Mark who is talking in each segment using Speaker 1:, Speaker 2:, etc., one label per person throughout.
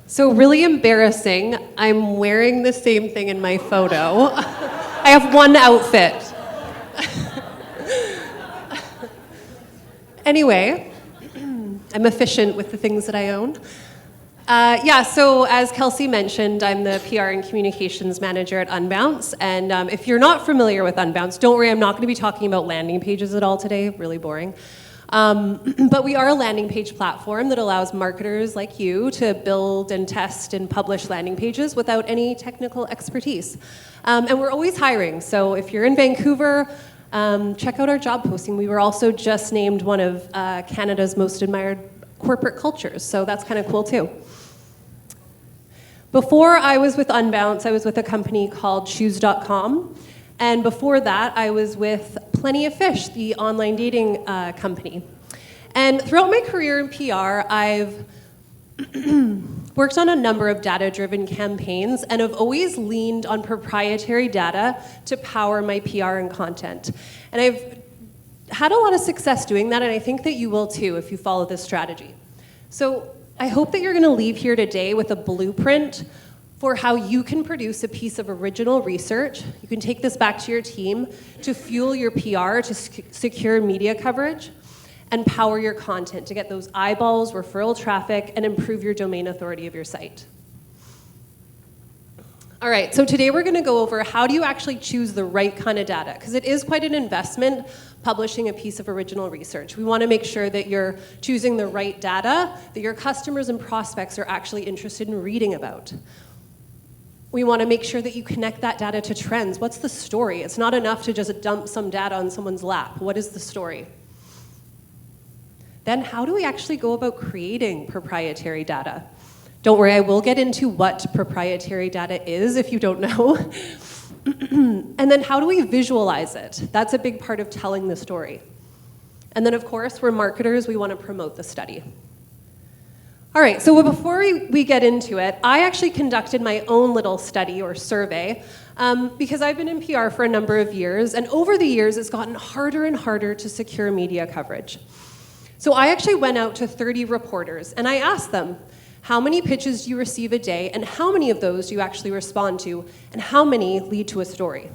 Speaker 1: So really embarrassing, I'm wearing the same thing in my photo. I have one outfit. Anyway, I'm efficient with the things that I own. So as Kelsey mentioned, I'm the PR and Communications Manager at Unbounce, and if you're not familiar with Unbounce, don't worry, I'm not going to be talking about landing pages at all today, really boring. But we are a landing page platform that allows marketers like you to build and test and publish landing pages without any technical expertise. And we're always hiring, so if you're in Vancouver, check out our job posting. We were also just named one of Canada's most admired corporate cultures, so that's kind of cool too. Before I was with Unbounce, I was with a company called Shoes.com. And before that, I was with Plenty of Fish, the online dating company. And throughout my career in PR, I've worked on a number of data-driven campaigns and have always leaned on proprietary data to power my PR and content. And I've had a lot of success doing that, and I think that you will too if you follow this strategy. So I hope that you're going to leave here today with a blueprint for how you can produce a piece of original research. You can take this back to your team to fuel your PR, to secure media coverage, and power your content to get those eyeballs, referral traffic, and improve your domain authority of your site. All right, so today we're gonna go over how do you actually choose the right kind of data, because it is quite an investment publishing a piece of original research. We wanna make sure that you're choosing the right data that your customers and prospects are actually interested in reading about. We want to make sure that you connect that data to trends. What's the story? It's not enough to just dump some data on someone's lap. What is the story? Then how do we actually go about creating proprietary data? Don't worry, I will get into what proprietary data is if you don't know. And then how do we visualize it? That's a big part of telling the story. And then of course, we're marketers, we want to promote the study. All right, so before we get into it, I actually conducted my own little study or survey because I've been in PR for a number of years, and over the years, it's gotten harder and harder to secure media coverage. So I actually went out to 30 reporters, and I asked them, how many pitches do you receive a day, and how many of those do you actually respond to, and how many lead to a story?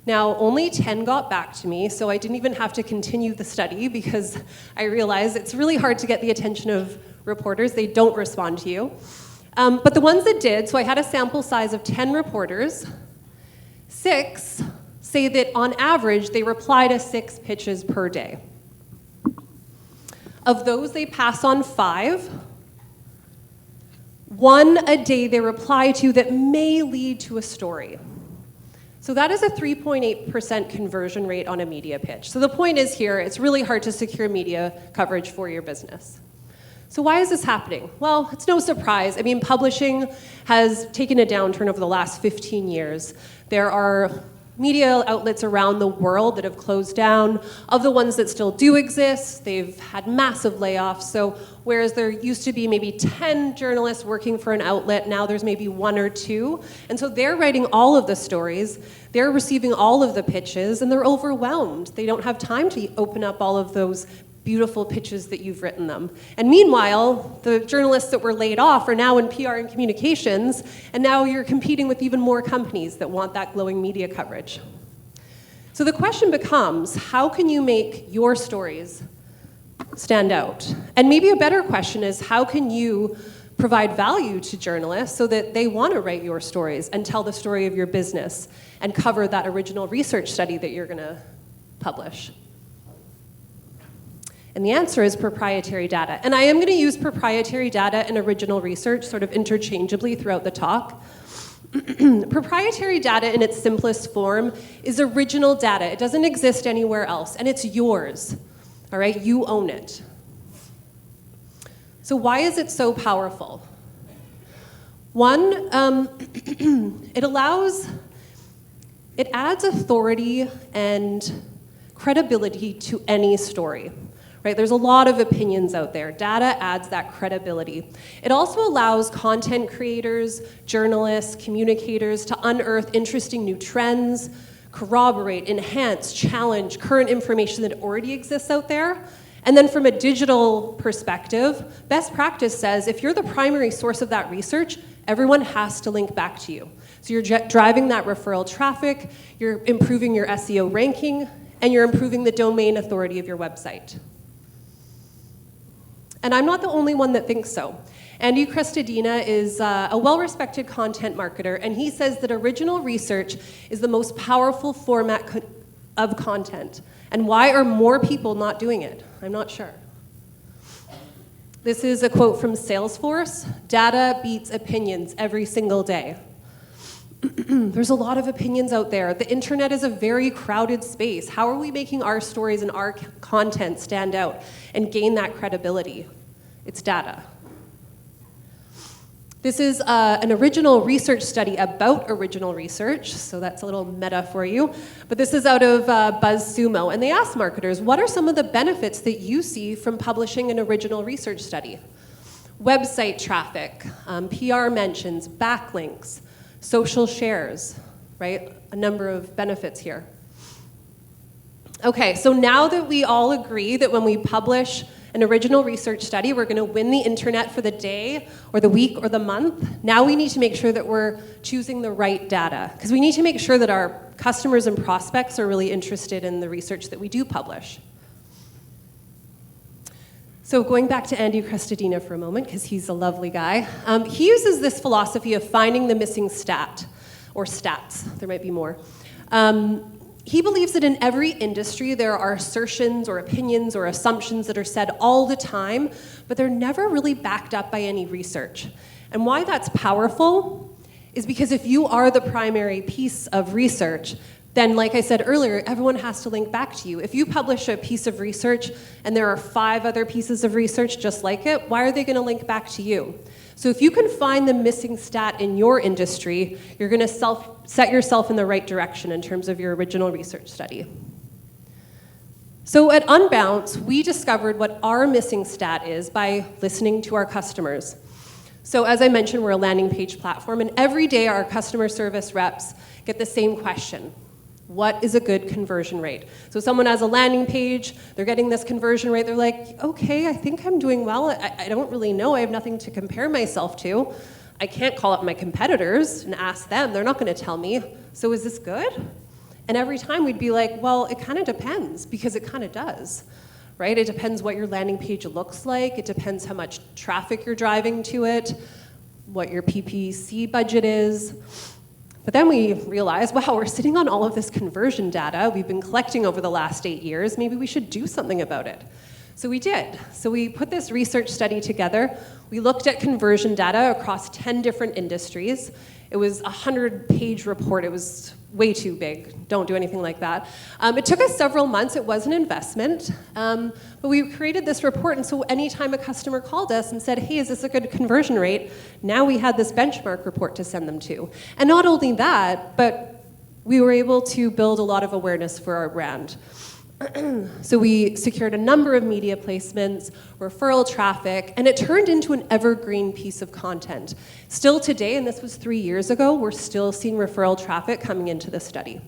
Speaker 1: Now, only 10 got back to me, so I didn't even have to continue the study because I realized it's really hard to get the attention of reporters. They don't respond to you. But the ones that did, so I had a sample size of 10 reporters, 6 say that on average, they reply to 6 pitches per day. Of those, they pass on 5. 1 a day they reply to that may lead to a story. So that is a 3.8% conversion rate on a media pitch. So the point is here, it's really hard to secure media coverage for your business. So why is this happening? Well, it's no surprise. I mean, publishing has taken a downturn over the last 15 years. There are media outlets around the world that have closed down. Of the ones that still do exist, they've had massive layoffs. So whereas there used to be maybe 10 journalists working for an outlet, now there's maybe 1 or 2. And so they're writing all of the stories, they're receiving all of the pitches, and they're overwhelmed. They don't have time to open up all of those beautiful pitches that you've written them. And meanwhile, the journalists that were laid off are now in PR and communications, and now you're competing with even more companies that want that glowing media coverage. So the question becomes, how can you make your stories stand out? And maybe a better question is, how can you provide value to journalists so that they want to write your stories and tell the story of your business and cover that original research study that you're going to publish? And the answer is proprietary data. And I am going to use proprietary data and original research sort of interchangeably throughout the talk. Proprietary data in its simplest form is original data. It doesn't exist anywhere else, and it's yours. All right, you own it. So why is it so powerful? One, it adds authority and credibility to any story. Right? There's a lot of opinions out there. Data adds that credibility. It also allows content creators, journalists, communicators to unearth interesting new trends, corroborate, enhance, challenge current information that already exists out there, And then from a digital perspective, best practice says if you're the primary source of that research, everyone has to link back to you. So you're driving that referral traffic, you're improving your SEO ranking, and you're improving the domain authority of your website. And I'm not the only one that thinks so. Andy Crestodina is a well-respected content marketer, and he says that original research is the most powerful format of content. And why are more people not doing it? I'm not sure. This is a quote from Salesforce: "Data beats opinions every single day." There's a lot of opinions out there. The internet is a very crowded space. How are we making our stories and our content stand out and gain that credibility? It's data. This is an original research study about original research, so that's a little meta for you. But this is out of BuzzSumo, and they asked marketers, what are some of the benefits that you see from publishing an original research study? Website traffic, PR mentions, backlinks, social shares, right? A number of benefits here. Okay, so now that we all agree that when we publish an original research study, we're going to win the internet for the day or the week or the month, now we need to make sure that we're choosing the right data, because we need to make sure that our customers and prospects are really interested in the research that we do publish. So going back to Andy Crestodina for a moment, because he's a lovely guy, he uses this philosophy of finding the missing stat, or stats, there might be more. He believes that in every industry there are assertions or opinions or assumptions that are said all the time, but they're never really backed up by any research. And why that's powerful is because if you are the primary piece of research, then, like I said earlier, everyone has to link back to you. If you publish a piece of research and there are 5 other pieces of research just like it, why are they going to link back to you? So if you can find the missing stat in your industry, you're going to set yourself in the right direction in terms of your original research study. So at Unbounce, we discovered what our missing stat is by listening to our customers. So as I mentioned, we're a landing page platform, and every day our customer service reps get the same question. What is a good conversion rate? So someone has a landing page, they're getting this conversion rate, they're like, okay, I think I'm doing well. I don't really know, I have nothing to compare myself to. I can't call up my competitors and ask them, they're not gonna tell me. So is this good? And every time we'd be like, well, it kind of depends, because it kind of does, right? It depends what your landing page looks like, it depends how much traffic you're driving to it, what your PPC budget is. But then we realized, wow, we're sitting on all of this conversion data we've been collecting over the last 8 years. Maybe we should do something about it. So we did. So we put this research study together. We looked at conversion data across 10 different industries. It was a 100-page report. It was way too big. Don't do anything like that. It took us several months. It was an investment. But we created this report, and so anytime a customer called us and said, hey, is this a good conversion rate? Now we had this benchmark report to send them to. And not only that, but we were able to build a lot of awareness for our brand. So we secured a number of media placements, referral traffic, and it turned into an evergreen piece of content. Still today, and this was 3 years ago, we're still seeing referral traffic coming into the study.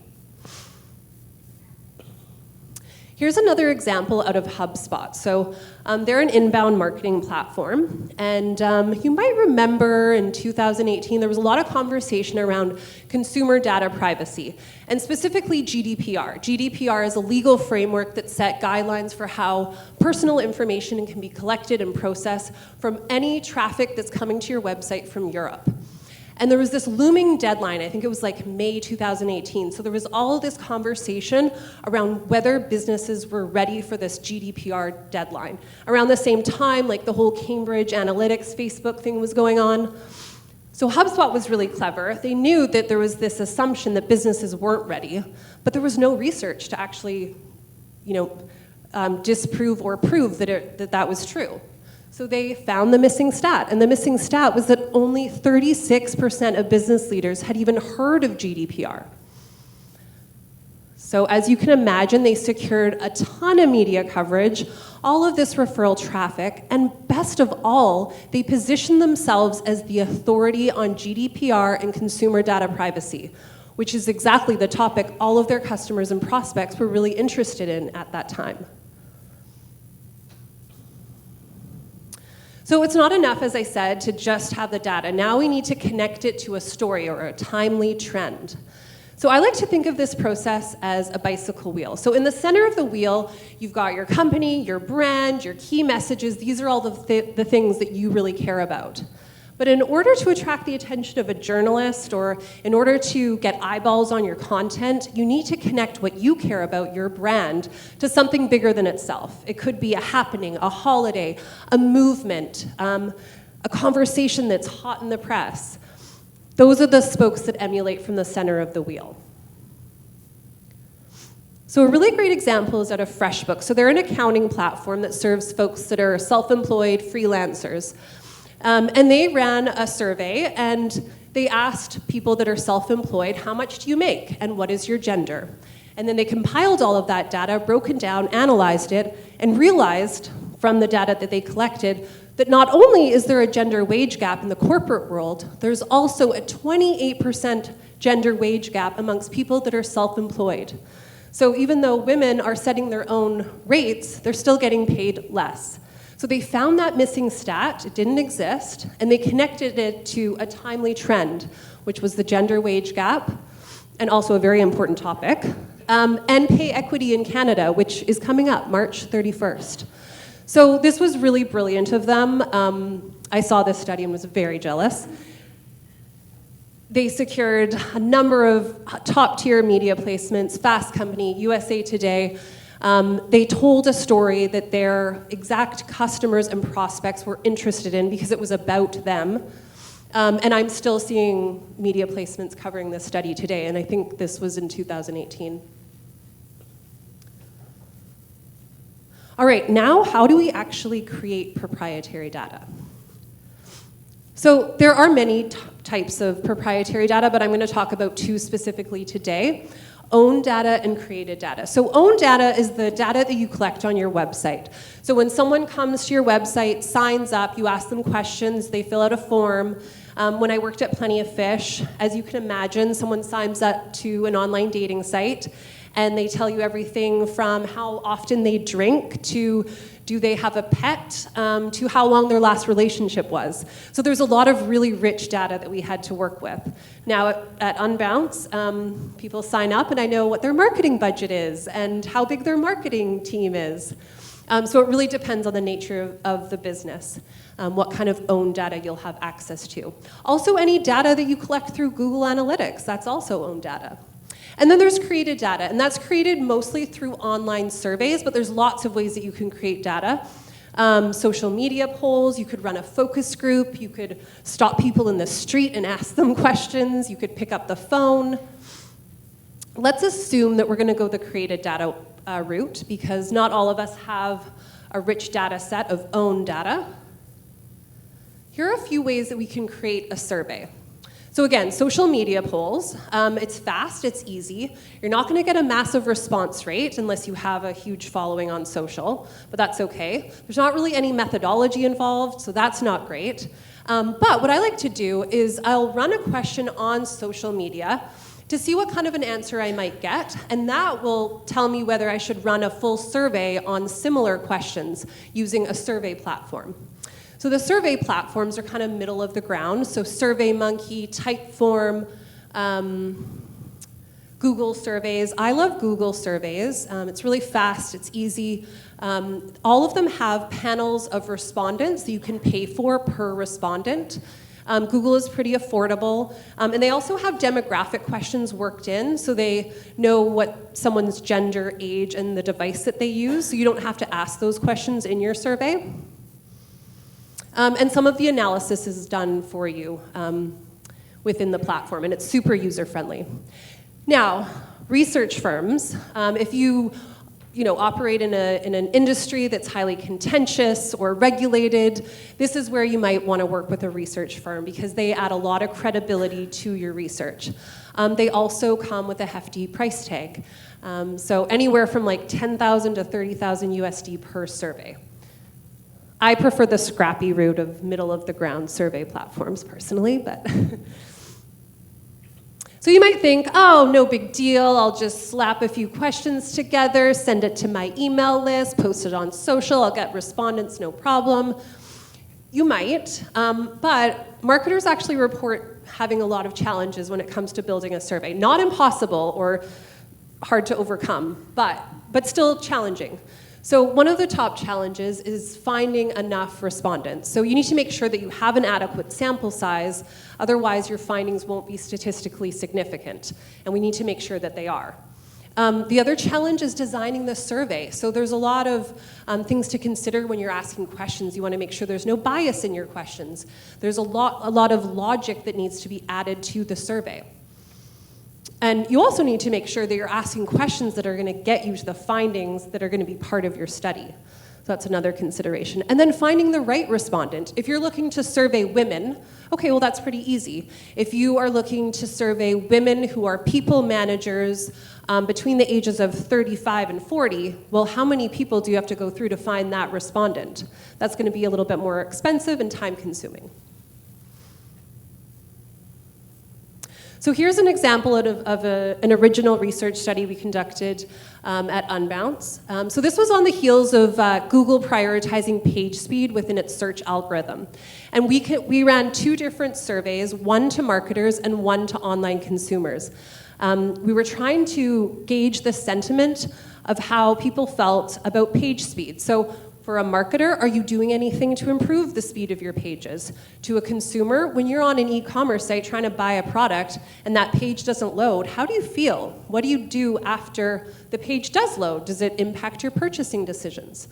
Speaker 1: Here's another example out of HubSpot. So they're an inbound marketing platform, and you might remember in 2018 there was a lot of conversation around consumer data privacy, and specifically GDPR. GDPR is a legal framework that set guidelines for how personal information can be collected and processed from any traffic that's coming to your website from Europe. And there was this looming deadline, I think it was like May 2018, so there was all of this conversation around whether businesses were ready for this GDPR deadline. Around the same time, like the whole Cambridge Analytics Facebook thing was going on. So HubSpot was really clever. They knew that there was this assumption that businesses weren't ready, but there was no research to actually, disprove or prove that that was true. So they found the missing stat, and the missing stat was that only 36% of business leaders had even heard of GDPR. So as you can imagine, they secured a ton of media coverage, all of this referral traffic, and best of all, they positioned themselves as the authority on GDPR and consumer data privacy, which is exactly the topic all of their customers and prospects were really interested in at that time. So it's not enough, as I said, to just have the data. Now we need to connect it to a story or a timely trend. So I like to think of this process as a bicycle wheel. So in the center of the wheel, you've got your company, your brand, your key messages. These are all the things that you really care about. But in order to attract the attention of a journalist, or in order to get eyeballs on your content, you need to connect what you care about, your brand, to something bigger than itself. It could be a happening, a holiday, a movement, a conversation that's hot in the press. Those are the spokes that emulate from the center of the wheel. So a really great example is out of FreshBooks. So they're an accounting platform that serves folks that are self-employed freelancers. And they ran a survey, and they asked people that are self-employed, how much do you make, and what is your gender? And then they compiled all of that data, broken down, analyzed it, and realized from the data that they collected that not only is there a gender wage gap in the corporate world, there's also a 28% gender wage gap amongst people that are self-employed. So even though women are setting their own rates, they're still getting paid less. So they found that missing stat, it didn't exist, and they connected it to a timely trend, which was the gender wage gap, and also a very important topic, and pay equity in Canada, which is coming up March 31st. So this was really brilliant of them. I saw this study and was very jealous. They secured a number of top-tier media placements, Fast Company, USA Today. They told a story that their exact customers and prospects were interested in because it was about them. And I'm still seeing media placements covering this study today, and I think this was in 2018. All right, now how do we actually create proprietary data? So there are many types of proprietary data, but I'm going to talk about two specifically today. Owned data and created data. So owned data is the data that you collect on your website. So when someone comes to your website, signs up, you ask them questions, they fill out a form. When I worked at Plenty of Fish, as you can imagine, someone signs up to an online dating site, and they tell you everything from how often they drink to do they have a pet, to how long their last relationship was. So there's a lot of really rich data that we had to work with. Now at Unbounce, people sign up and I know what their marketing budget is and how big their marketing team is. So it really depends on the nature of the business, what kind of owned data you'll have access to. Also any data that you collect through Google Analytics, that's also owned data. And then there's created data, and that's created mostly through online surveys, but there's lots of ways that you can create data. Social media polls, you could run a focus group, you could stop people in the street and ask them questions, you could pick up the phone. Let's assume that we're going to go the created data route, because not all of us have a rich data set of owned data. Here are a few ways that we can create a survey. So again, social media polls, it's fast, it's easy. You're not gonna get a massive response rate unless you have a huge following on social, but that's okay. There's not really any methodology involved, so that's not great. But what I like to do is I'll run a question on social media to see what kind of an answer I might get, and that will tell me whether I should run a full survey on similar questions using a survey platform. So the survey platforms are kind of middle of the ground. So SurveyMonkey, Typeform, Google surveys. I love Google surveys. It's really fast, it's easy. All of them have panels of respondents that you can pay for per respondent. Google is pretty affordable. And they also have demographic questions worked in, so they know what someone's gender, age, and the device that they use, so you don't have to ask those questions in your survey. And some of the analysis is done for you within the platform, and it's super user-friendly. Now, research firms, if you operate in an industry that's highly contentious or regulated, this is where you might want to work with a research firm because they add a lot of credibility to your research. They also come with a hefty price tag. So anywhere from like 10,000 to 30,000 USD per survey. I prefer the scrappy route of middle-of-the-ground survey platforms personally, but... So you might think, oh, no big deal, I'll just slap a few questions together, send it to my email list, post it on social, I'll get respondents, no problem. You might, but marketers actually report having a lot of challenges when it comes to building a survey. Not impossible or hard to overcome, but still challenging. So one of the top challenges is finding enough respondents. So you need to make sure that you have an adequate sample size, otherwise your findings won't be statistically significant, and we need to make sure that they are. The other challenge is designing the survey. So there's a lot of things to consider when you're asking questions. You want to make sure there's no bias in your questions. There's a lot of logic that needs to be added to the survey. And you also need to make sure that you're asking questions that are going to get you to the findings that are going to be part of your study. So that's another consideration. And then finding the right respondent. If you're looking to survey women, okay, well that's pretty easy. If you are looking to survey women who are people managers between the ages of 35 and 40, well, how many people do you have to go through to find that respondent? That's going to be a little bit more expensive and time-consuming. So here's an example of an original research study we conducted at Unbounce. So this was on the heels of Google prioritizing page speed within its search algorithm. And we ran 2 different surveys, one to marketers and one to online consumers. We were trying to gauge the sentiment of how people felt about page speed. So for a marketer, are you doing anything to improve the speed of your pages? To a consumer, when you're on an e-commerce site trying to buy a product and that page doesn't load, how do you feel? What do you do after the page does load? Does it impact your purchasing decisions?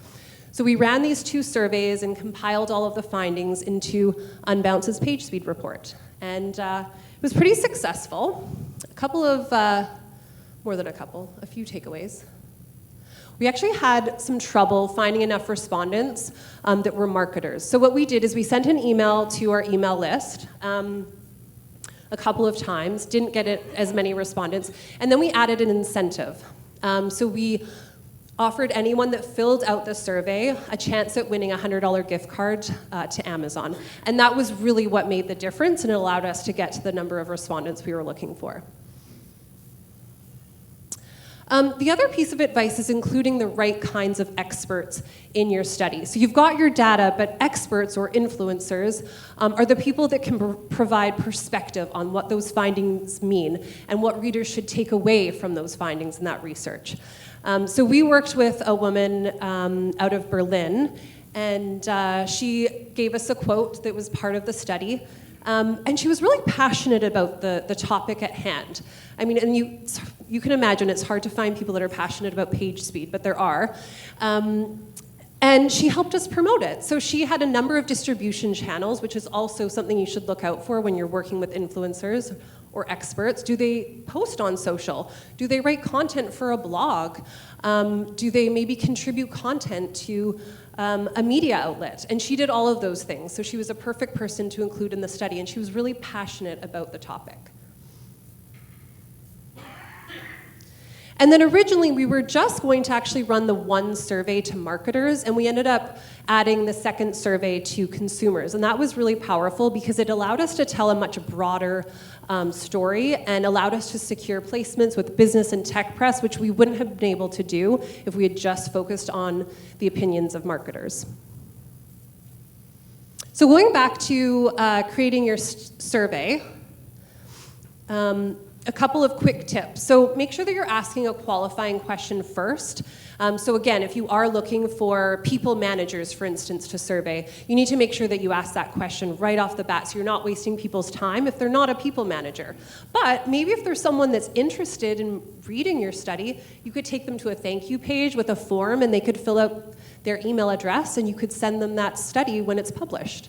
Speaker 1: So we ran these 2 surveys and compiled all of the findings into Unbounce's page speed report. And it was pretty successful. A few takeaways. We actually had some trouble finding enough respondents that were marketers. So what we did is we sent an email to our email list a couple of times, didn't get as many respondents, and then we added an incentive. So we offered anyone that filled out the survey a chance at winning a $100 gift card to Amazon. And that was really what made the difference, and it allowed us to get to the number of respondents we were looking for. The other piece of advice is including the right kinds of experts in your study. So you've got your data, but experts or influencers are the people that can provide perspective on what those findings mean and what readers should take away from those findings in that research. So we worked with a woman out of Berlin, and she gave us a quote that was part of the study. And she was really passionate about the topic at hand. I mean, and you can imagine it's hard to find people that are passionate about page speed, but there are. And she helped us promote it. So she had a number of distribution channels, which is also something you should look out for when you're working with influencers or experts. Do they post on social? Do they write content for a blog? Do they maybe contribute content to a media outlet? And she did all of those things. So she was a perfect person to include in the study, and she was really passionate about the topic. And then originally we were just going to actually run the 1 survey to marketers, and we ended up adding the 2nd survey to consumers. And that was really powerful because it allowed us to tell a much broader story and allowed us to secure placements with business and tech press, which we wouldn't have been able to do if we had just focused on the opinions of marketers. So going back to creating your survey, a couple of quick tips. So make sure that you're asking a qualifying question first. So again, if you are looking for people managers, for instance, to survey, you need to make sure that you ask that question right off the bat so you're not wasting people's time if they're not a people manager. But maybe if there's someone that's interested in reading your study, you could take them to a thank you page with a form and they could fill out their email address and you could send them that study when it's published.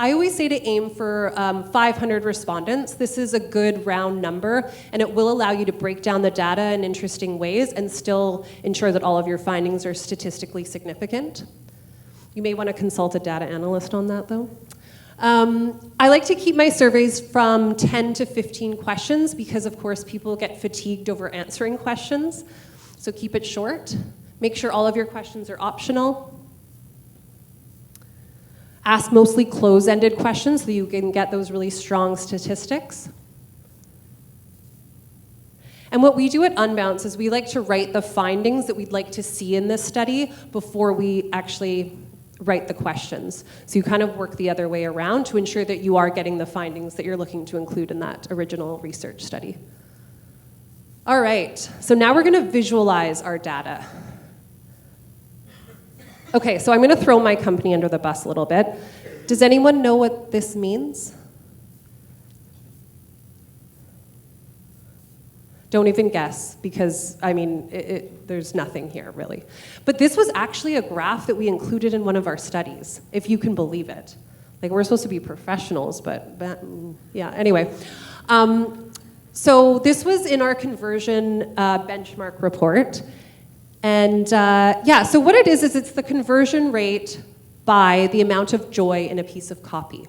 Speaker 1: I always say to aim for 500 respondents. This is a good round number, and it will allow you to break down the data in interesting ways and still ensure that all of your findings are statistically significant. You may want to consult a data analyst on that, though. I like to keep my surveys from 10 to 15 questions because, of course, people get fatigued over answering questions. So keep it short. Make sure all of your questions are optional. Ask mostly close-ended questions so you can get those really strong statistics. And what we do at Unbounce is we like to write the findings that we'd like to see in this study before we actually write the questions. So you kind of work the other way around to ensure that you are getting the findings that you're looking to include in that original research study. All right, so now we're going to visualize our data. Okay, so I'm going to throw my company under the bus a little bit. Does anyone know what this means? Don't even guess, because, I mean, there's nothing here, really. But this was actually a graph that we included in one of our studies, if you can believe it. Like, we're supposed to be professionals, but yeah, anyway. So this was in our conversion benchmark report. And yeah, so what it is it's the conversion rate by the amount of joy in a piece of copy.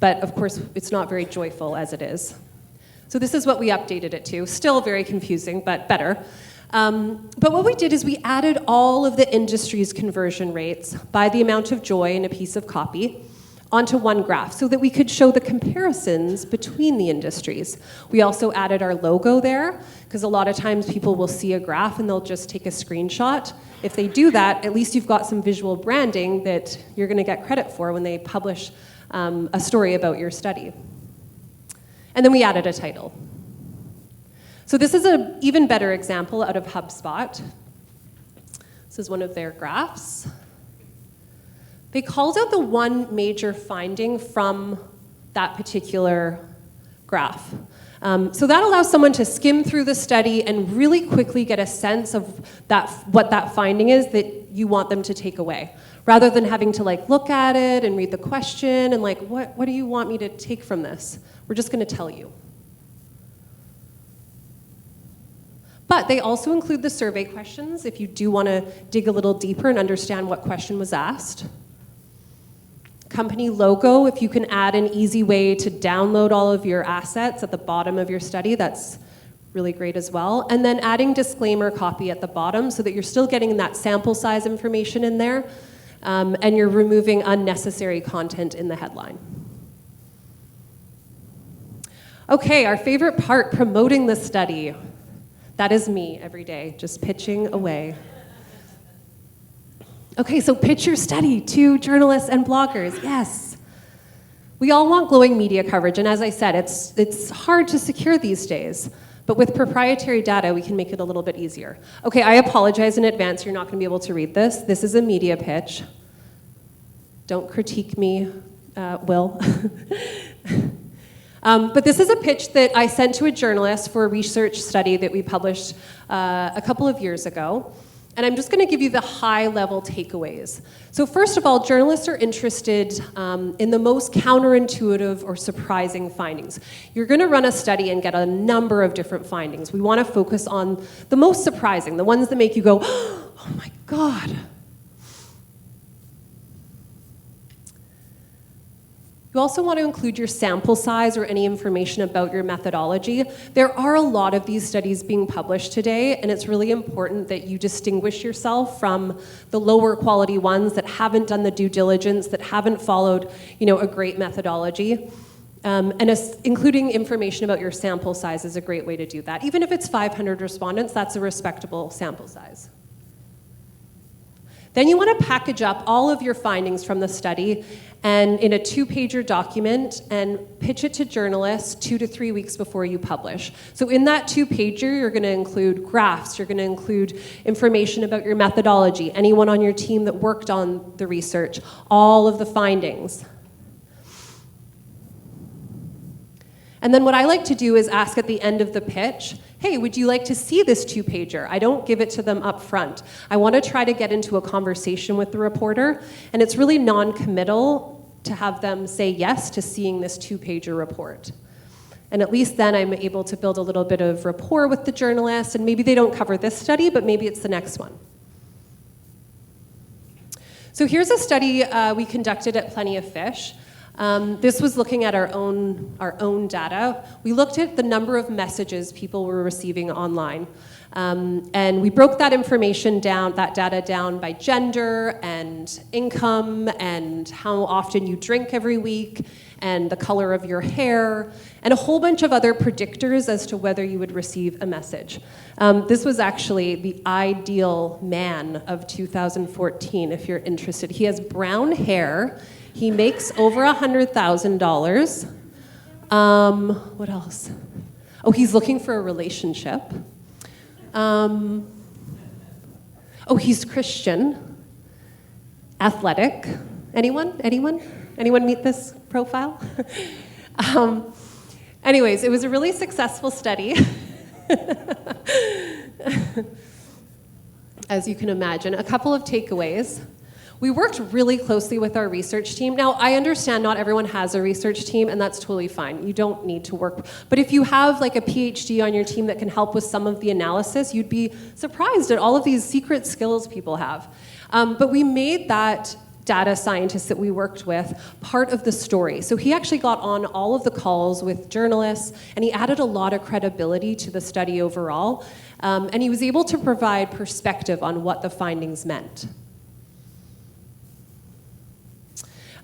Speaker 1: But of course, it's not very joyful as it is. So this is what we updated it to. Still very confusing, but better. But what we did is we added all of the industry's conversion rates by the amount of joy in a piece of copy onto one graph so that we could show the comparisons between the industries. We also added our logo there, because a lot of times people will see a graph and they'll just take a screenshot. If they do that, at least you've got some visual branding that you're going to get credit for when they publish a story about your study. And then we added a title. So this is an even better example out of HubSpot. This is one of their graphs. They called out the one major finding from that particular graph. So that allows someone to skim through the study and really quickly get a sense of what that finding is that you want them to take away, rather than having to look at it and read the question and what do you want me to take from this? We're just going to tell you. But they also include the survey questions if you do want to dig a little deeper and understand what question was asked. Company logo, if you can add an easy way to download all of your assets at the bottom of your study, that's really great as well. And then adding disclaimer copy at the bottom so that you're still getting that sample size information in there, and you're removing unnecessary content in the headline. Okay, our favorite part, promoting the study. That is me every day, just pitching away. Okay, so pitch your study to journalists and bloggers, yes. We all want glowing media coverage, and as I said, it's hard to secure these days, but with proprietary data, we can make it a little bit easier. Okay, I apologize in advance, you're not gonna be able to read this. This is a media pitch. Don't critique me, Will. But this is a pitch that I sent to a journalist for a research study that we published a couple of years ago. And I'm just going to give you the high-level takeaways. So first of all, journalists are interested in the most counterintuitive or surprising findings. You're going to run a study and get a number of different findings. We want to focus on the most surprising, the ones that make you go, oh my God. You also want to include your sample size or any information about your methodology. There are a lot of these studies being published today, and it's really important that you distinguish yourself from the lower quality ones that haven't done the due diligence, that haven't followed, a great methodology. Including information about your sample size is a great way to do that. Even if it's 500 respondents, that's a respectable sample size. Then you want to package up all of your findings from the study and in a 2-pager document and pitch it to journalists 2 to 3 weeks before you publish. So in that 2-pager, you're going to include graphs, you're going to include information about your methodology, anyone on your team that worked on the research, all of the findings. And then what I like to do is ask at the end of the pitch, hey, would you like to see this 2-pager? I don't give it to them up front. I want to try to get into a conversation with the reporter, and it's really non-committal to have them say yes to seeing this 2-pager report. And at least then I'm able to build a little bit of rapport with the journalist, and maybe they don't cover this study, but maybe it's the next one. So here's a study we conducted at Plenty of Fish. This was looking at our own data. We looked at the number of messages people were receiving online. And we broke that information down, that data down by gender and income and how often you drink every week and the color of your hair, and a whole bunch of other predictors as to whether you would receive a message. This was actually the ideal man of 2014, if you're interested. He has brown hair. He makes over $100,000. What else? Oh, he's looking for a relationship. Oh, he's Christian. Athletic. Anyone meet this profile? Anyways, it was a really successful study. As you can imagine. A couple of takeaways. We worked really closely with our research team. Now, I understand not everyone has a research team, and that's totally fine. You don't need to work. But if you have like a PhD on your team that can help with some of the analysis, you'd be surprised at all of these secret skills people have. But we made that data scientist that we worked with part of the story. So he actually got on all of the calls with journalists, and he added a lot of credibility to the study overall. And he was able to provide perspective on what the findings meant.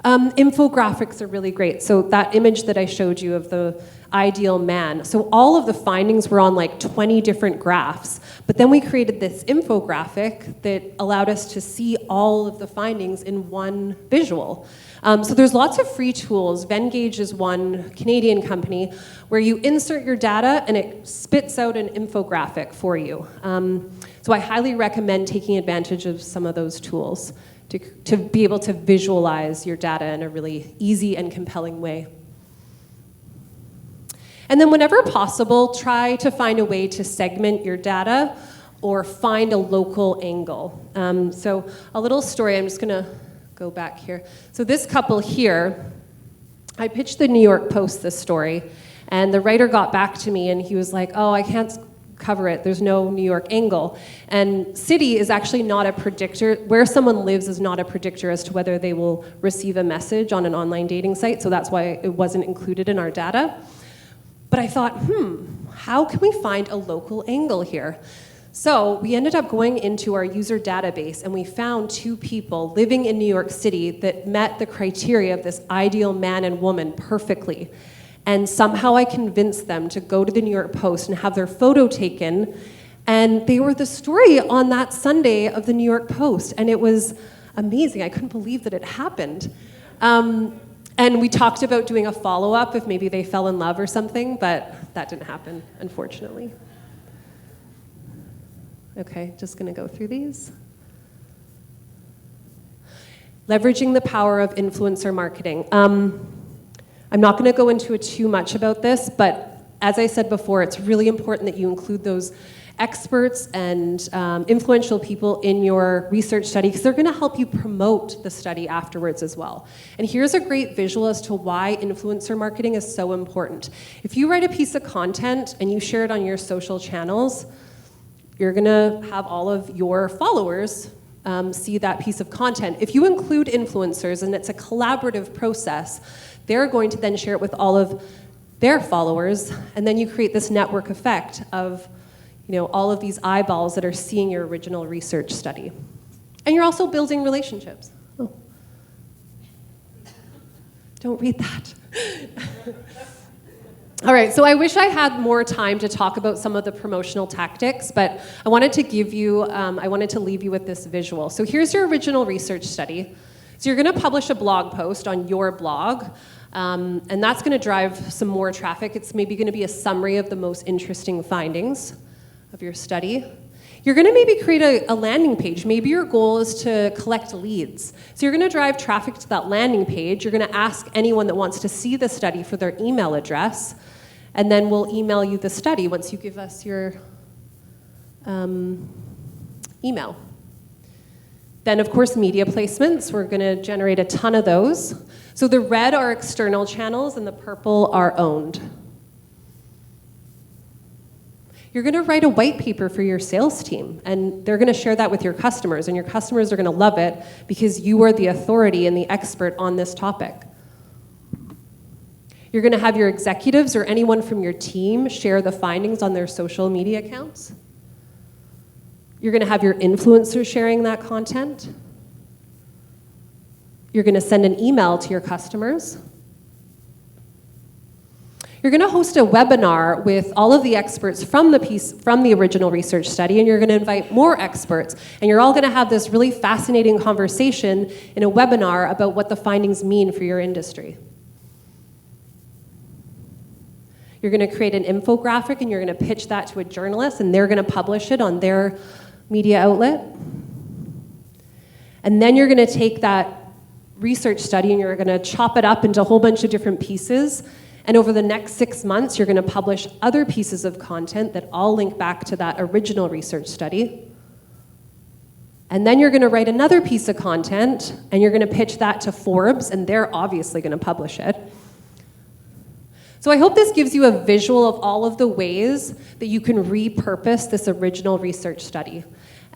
Speaker 1: Infographics are really great. So that image that I showed you of the ideal man, so all of the findings were on like 20 different graphs, but then we created this infographic that allowed us to see all of the findings in one visual. So there's lots of free tools. Vengage is one Canadian company where you insert your data and it spits out an infographic for you. So I highly recommend taking advantage of some of those tools to be able to visualize your data in a really easy and compelling way. And then whenever possible, try to find a way to segment your data or find a local angle. So a little story, I'm just gonna go back here. So this couple here, I pitched the New York Post this story, and the writer got back to me and he was like, oh, I can't cover it, there's no New York angle. And city is actually not a predictor, where someone lives is not a predictor as to whether they will receive a message on an online dating site, so that's why it wasn't included in our data. But I thought, how can we find a local angle here? So we ended up going into our user database and we found 2 people living in New York City that met the criteria of this ideal man and woman perfectly. And somehow I convinced them to go to the New York Post and have their photo taken, and they were the story on that Sunday of the New York Post, and it was amazing. I couldn't believe that it happened. And we talked about doing a follow-up if maybe they fell in love or something, but that didn't happen, unfortunately. Okay, just gonna go through these. Leveraging the power of influencer marketing. I'm not going to go into it too much about this, but as I said before, it's really important that you include those experts and influential people in your research study because they're going to help you promote the study afterwards as well. And here's a great visual as to why influencer marketing is so important. If you write a piece of content and you share it on your social channels, you're going to have all of your followers see that piece of content. If you include influencers and it's a collaborative process, they're going to then share it with all of their followers, and then you create this network effect of, all of these eyeballs that are seeing your original research study. And you're also building relationships. Oh. Don't read that. All right, so I wish I had more time to talk about some of the promotional tactics, but I wanted to leave you with this visual. So here's your original research study. So you're gonna publish a blog post on your blog, and that's gonna drive some more traffic. It's maybe gonna be a summary of the most interesting findings of your study. You're gonna maybe create a landing page. Maybe your goal is to collect leads. So you're gonna drive traffic to that landing page. You're gonna ask anyone that wants to see the study for their email address, and then we'll email you the study once you give us your email. Then, of course, media placements. We're going to generate a ton of those. So the red are external channels and the purple are owned. You're going to write a white paper for your sales team, and they're going to share that with your customers, and your customers are going to love it because you are the authority and the expert on this topic. You're going to have your executives or anyone from your team share the findings on their social media accounts. You're going to have your influencers sharing that content. You're going to send an email to your customers. you're going to host a webinar with all of the experts from the original research study, and you're going to invite more experts. And you're all going to have this really fascinating conversation in a webinar about what the findings mean for your industry. You're going to create an infographic, and you're going to pitch that to a journalist, and they're going to publish it on their media outlet. And then you're going to take that research study and you're going to chop it up into a whole bunch of different pieces. And over the next 6 months, you're going to publish other pieces of content that all link back to that original research study. And then you're going to write another piece of content, and you're going to pitch that to Forbes, and they're obviously going to publish it. So I hope this gives you a visual of all of the ways that you can repurpose this original research study.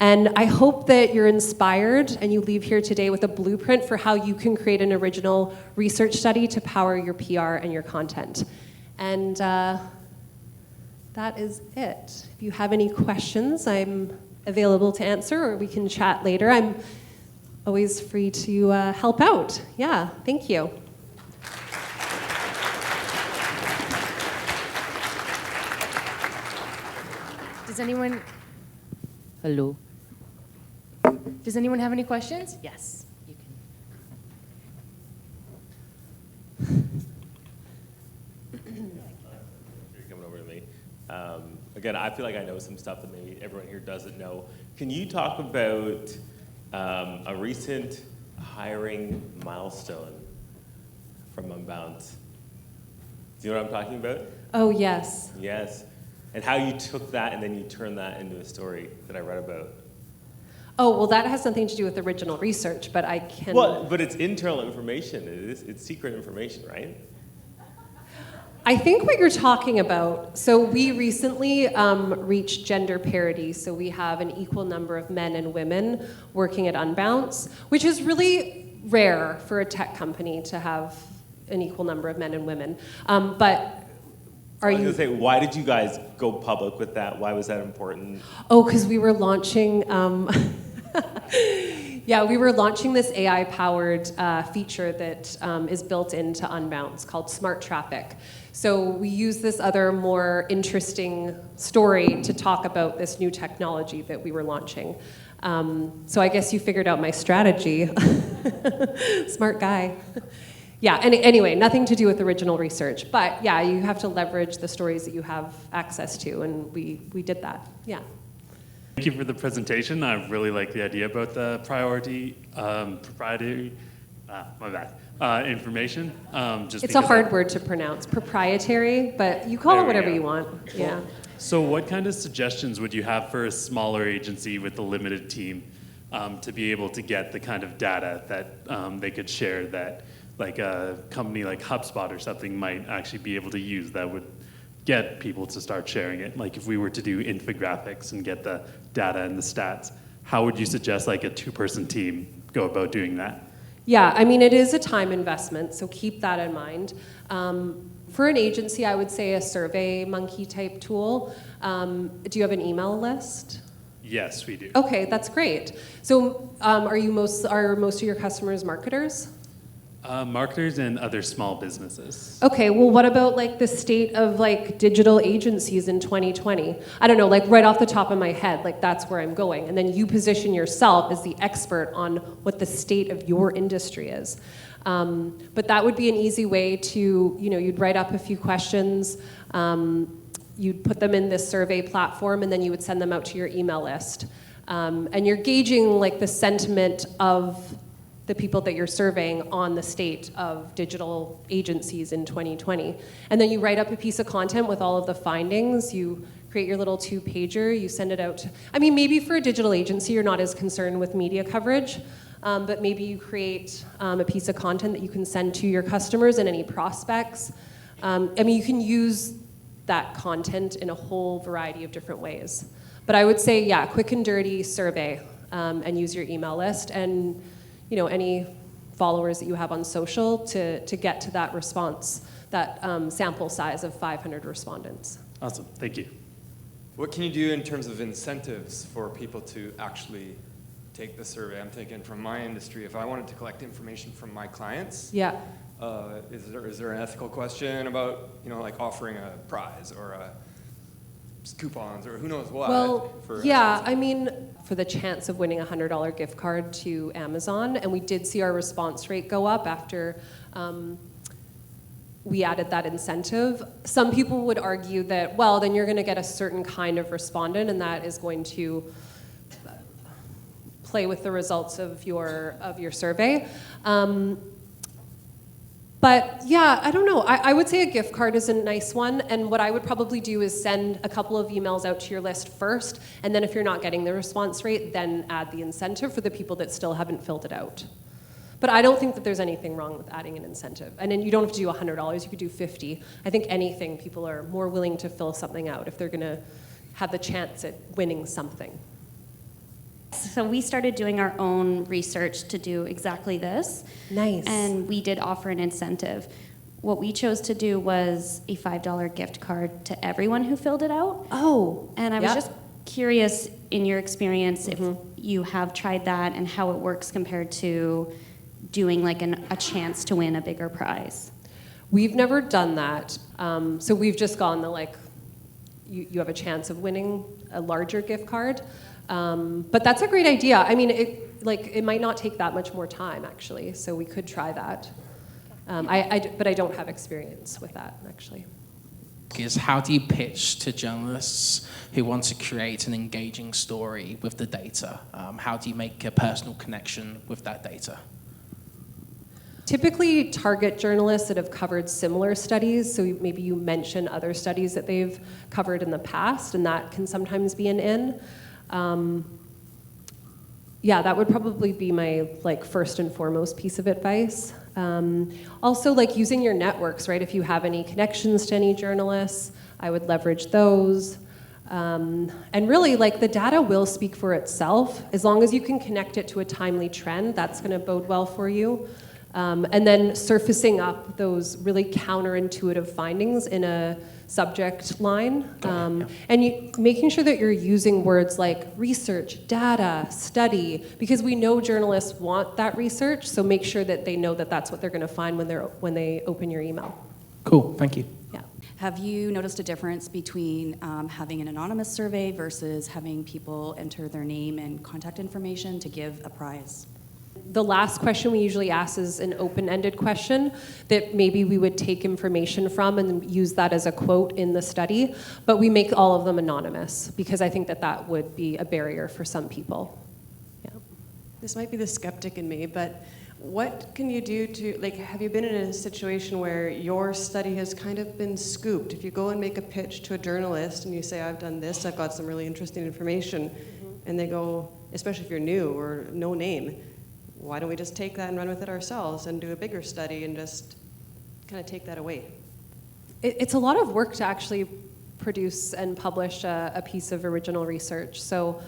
Speaker 1: And I hope that you're inspired and you leave here today with a blueprint for how you can create an original research study to power your PR and your content. And that is it. If you have any questions, I'm available to answer, or we can chat later. I'm always free to help out. Yeah, thank you.
Speaker 2: Does anyone... Hello. Does anyone have any questions? Yes, you can.
Speaker 3: You're coming over to me. Again, I feel like I know some stuff that maybe everyone here doesn't know. Can you talk about a recent hiring milestone from Unbounce? Do you know what I'm talking about?
Speaker 1: Oh, yes.
Speaker 3: Yes. And how you took that and then you turned that into a story that I read about.
Speaker 1: Oh, well, that has something to do with original research, but I can...
Speaker 3: Well, but it's internal information. It's secret information, right?
Speaker 1: I think what you're talking about, so we recently reached gender parity, so we have an equal number of men and women working at Unbounce, which is really rare for a tech company to have an equal number of men and women. But
Speaker 3: I was going to say, why did you guys go public with that? Why was that important?
Speaker 1: Oh, because we were launching... Yeah, we were launching this AI-powered feature that is built into Unbounce called Smart Traffic. So we use this other more interesting story to talk about this new technology that we were launching. So I guess you figured out my strategy. Smart guy. Yeah, anyway, nothing to do with original research. But yeah, you have to leverage the stories that you have access to, and we did that, yeah.
Speaker 4: Thank you for the presentation. I really like the idea about the proprietary information.
Speaker 1: It's a hard word to pronounce, proprietary, but you call it whatever you want. Yeah.
Speaker 4: So what kind of suggestions would you have for a smaller agency with a limited team to be able to get the kind of data that they could share that like a company like HubSpot or something might actually be able to use that would get people to start sharing it? Like if we were to do infographics and get the data and the stats, how would you suggest like a 2-person team go about doing that?
Speaker 1: Yeah, I mean, it is a time investment, so keep that in mind. For an agency, I would say a SurveyMonkey type tool. Do you have an email list?
Speaker 4: Yes, we do.
Speaker 1: Okay, that's great. So are most of your customers marketers?
Speaker 4: Marketers and other small businesses.
Speaker 1: Okay, well, what about like the state of like digital agencies in 2020? I don't know, like right off the top of my head, like that's where I'm going. And then you position yourself as the expert on what the state of your industry is. But that would be an easy way to, you'd write up a few questions, you'd put them in this survey platform, and then you would send them out to your email list. And you're gauging like the sentiment of the people that you're surveying on the state of digital agencies in 2020. And then you write up a piece of content with all of the findings. You create your little 2-pager, you send it out. I mean, maybe for a digital agency, you're not as concerned with media coverage, but maybe you create a piece of content that you can send to your customers and any prospects. I mean, you can use that content in a whole variety of different ways. But I would say, yeah, quick and dirty survey and use your email list and any followers that you have on social to get to that response, that sample size of 500 respondents.
Speaker 4: Awesome, thank you.
Speaker 5: What can you do in terms of incentives for people to actually take the survey? I'm thinking from my industry, if I wanted to collect information from my clients,
Speaker 1: yeah,
Speaker 5: Is there an ethical question about, like offering a prize or coupons or who knows what?
Speaker 1: Well,
Speaker 5: for
Speaker 1: yeah, I mean, for the chance of winning a $100 gift card to Amazon, and we did see our response rate go up after we added that incentive. Some people would argue that, well, then you're going to get a certain kind of respondent, and that is going to play with the results of your survey. But yeah, I don't know. I would say a gift card is a nice one, and what I would probably do is send a couple of emails out to your list first, and then if you're not getting the response rate, then add the incentive for the people that still haven't filled it out. But I don't think that there's anything wrong with adding an incentive. And then you don't have to do $100, you could do $50. I think anything, people are more willing to fill something out if they're gonna have the chance at winning something.
Speaker 6: So we started doing our own research to do exactly this.
Speaker 1: Nice.
Speaker 6: And we did offer an incentive. What we chose to do was a $5 gift card to everyone who filled it out.
Speaker 1: Oh,
Speaker 6: And I was just curious, in your experience, if you have tried that and how it works compared to doing like a chance to win a bigger prize.
Speaker 1: We've never done that. So we've just gone the you have a chance of winning a larger gift card. But that's a great idea. I mean, it might not take that much more time, actually, so we could try that. But I don't have experience with that, actually.
Speaker 7: Is how do you pitch to journalists who want to create an engaging story with the data? How do you make a personal connection with that data?
Speaker 1: Typically target journalists that have covered similar studies, so maybe you mention other studies that they've covered in the past, and that can sometimes be an in. Yeah, that would probably be my first and foremost piece of advice. Also, using your networks, right? If you have any connections to any journalists, I would leverage those. And really, the data will speak for itself. As long as you can connect it to a timely trend, that's going to bode well for you. And then surfacing up those really counterintuitive findings in a subject line. And making sure that you're using words like research, data, study, because we know journalists want that research, so make sure that they know that that's what they're going to find when they open your email.
Speaker 7: Cool, thank you.
Speaker 1: Yeah.
Speaker 8: Have you noticed a difference between having an anonymous survey versus having people enter their name and contact information to give a prize?
Speaker 1: The last question we usually ask is an open-ended question that maybe we would take information from and use that as a quote in the study, but we make all of them anonymous because I think that would be a barrier for some people. Yeah.
Speaker 9: This might be the skeptic in me, but what can you do to, have you been in a situation where your study has kind of been scooped? If you go and make a pitch to a journalist and you say, I've done this, I've got some really interesting information, and they go, especially if you're new or no name, why don't we just take that and run with it ourselves and do a bigger study and just kind of take that away?
Speaker 1: It's a lot of work to actually produce and publish a piece of original research, so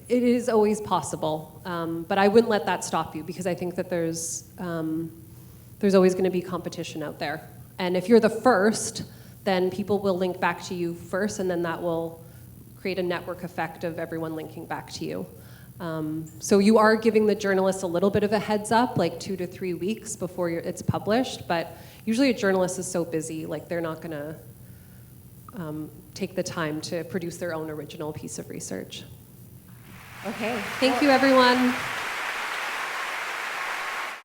Speaker 1: it is always possible, but I wouldn't let that stop you because I think that there's always going to be competition out there. And if you're the first, then people will link back to you first, and then that will create a network effect of everyone linking back to you. So you are giving the journalist a little bit of a heads up, 2 to 3 weeks before it's published, but usually a journalist is so busy, they're not going to take the time to produce their own original piece of research.
Speaker 8: Okay.
Speaker 1: Thank you, everyone.